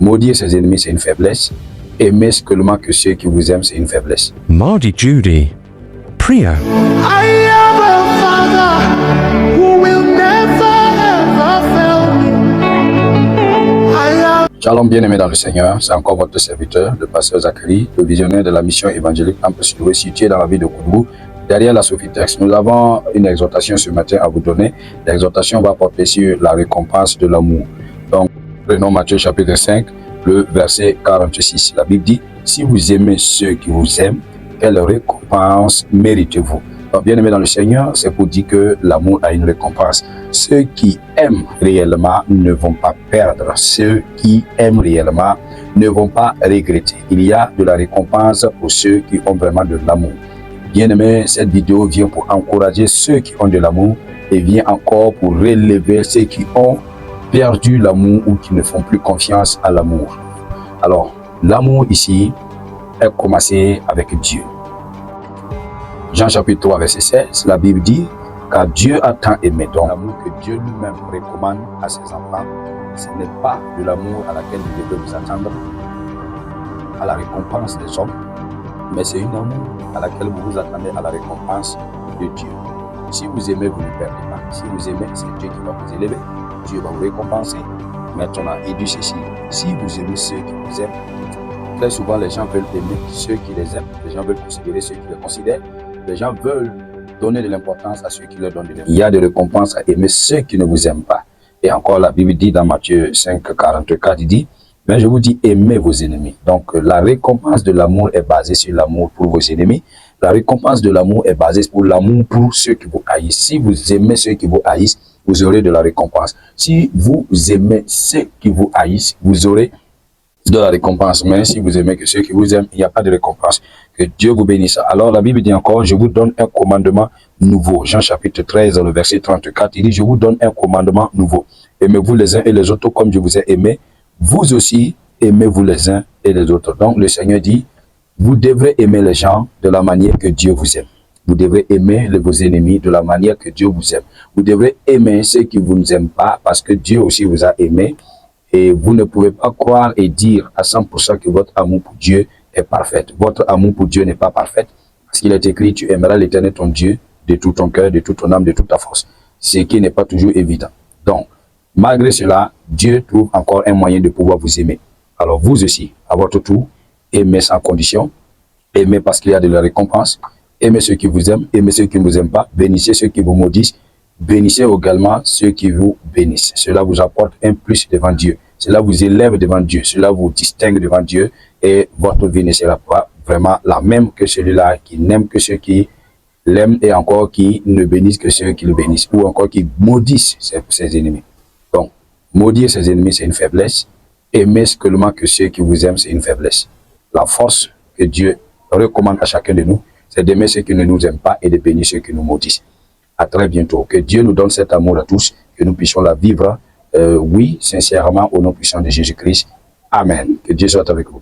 Maudire ses ennemis, c'est une faiblesse. Aimer seulement que ceux qui vous aiment, c'est une faiblesse. Mardi Judy. Priya. I have a Father who will never ever fail me. I have Shalom bien-aimés dans le Seigneur, c'est encore votre serviteur, le pasteur Zachary, le visionnaire de la mission évangélique Temple Sud-Ouest situé dans la ville de Koudou, derrière la Sophitex. Nous avons une exhortation ce matin à vous donner. L'exhortation va porter sur la récompense de l'amour. Donc, prenons Matthieu chapitre 5, le verset 46. La Bible dit, si vous aimez ceux qui vous aiment, quelle récompense méritez-vous? Donc, bien-aimés dans le Seigneur, c'est pour dire que l'amour a une récompense. Ceux qui aiment réellement ne vont pas perdre. Ceux qui aiment réellement ne vont pas regretter. Il y a de la récompense pour ceux qui ont vraiment de l'amour. Bien-aimés, cette vidéo vient pour encourager ceux qui ont de l'amour et vient encore pour relever ceux qui ont perdu l'amour ou qui ne font plus confiance à l'amour. Alors, l'amour ici est commencé avec Dieu. Jean chapitre 3 verset 16, la Bible dit, car Dieu a tant aimé, donc l'amour que Dieu lui-même recommande à ses enfants, ce n'est pas de l'amour à laquelle vous devez vous attendre, à la récompense des hommes, mais c'est une amour à laquelle vous vous attendez à la récompense de Dieu. Si vous aimez, vous ne perdez pas. Si vous aimez, c'est Dieu qui va vous élever. Dieu va vous récompenser. Maintenant, il dit ceci, si vous aimez ceux qui vous aiment, très souvent les gens veulent aimer ceux qui les aiment, les gens veulent considérer ceux qui les considèrent, les gens veulent donner de l'importance à ceux qui leur donnent de l'importance. Il y a des récompenses à aimer ceux qui ne vous aiment pas. Et encore, la Bible dit dans Matthieu 5, 44, il dit, mais je vous dis, aimez vos ennemis. Donc, la récompense de l'amour est basée sur l'amour pour vos ennemis. La récompense de l'amour est basée pour l'amour pour ceux qui vous haïssent. Si vous aimez ceux qui vous haïssent, vous aurez de la récompense. Si vous aimez ceux qui vous haïssent, vous aurez de la récompense. Mais si vous aimez que ceux qui vous aiment, il n'y a pas de récompense. Que Dieu vous bénisse. Alors la Bible dit encore, je vous donne un commandement nouveau. Jean chapitre 13, le verset 34, il dit, je vous donne un commandement nouveau. Aimez-vous les uns et les autres comme je vous ai aimé. Vous aussi, aimez-vous les uns et les autres. Donc le Seigneur dit, vous devrez aimer les gens de la manière que Dieu vous aime. Vous devrez aimer vos ennemis de la manière que Dieu vous aime. Vous devrez aimer ceux qui vous aiment pas parce que Dieu aussi vous a aimé. Et vous ne pouvez pas croire et dire à 100% que votre amour pour Dieu est parfait. Votre amour pour Dieu n'est pas parfait. Parce qu'il est écrit, tu aimeras l'Éternel ton Dieu de tout ton cœur, de toute ton âme, de toute ta force. Ce qui n'est pas toujours évident. Donc, malgré cela, Dieu trouve encore un moyen de pouvoir vous aimer. Alors vous aussi, à votre tour, aimez sans condition. Aimez parce qu'il y a de la récompense. Aimez ceux qui vous aiment, aimez ceux qui ne vous aiment pas. Bénissez ceux qui vous maudissent. Bénissez également ceux qui vous bénissent. Cela vous apporte un plus devant Dieu. Cela vous élève devant Dieu. Cela vous distingue devant Dieu. Et votre vie ne sera pas vraiment la même que celui-là qui n'aime que ceux qui l'aiment et encore qui ne bénissent que ceux qui le bénissent. Ou encore qui maudissent ses ennemis. Donc, maudire ses ennemis, c'est une faiblesse. Aimer seulement que ceux qui vous aiment, c'est une faiblesse. La force que Dieu recommande à chacun de nous, c'est d'aimer ceux qui ne nous aiment pas et de bénir ceux qui nous maudissent. À très bientôt. Que Dieu nous donne cet amour à tous, que nous puissions la vivre, oui, sincèrement, au nom puissant de Jésus-Christ. Amen. Que Dieu soit avec vous.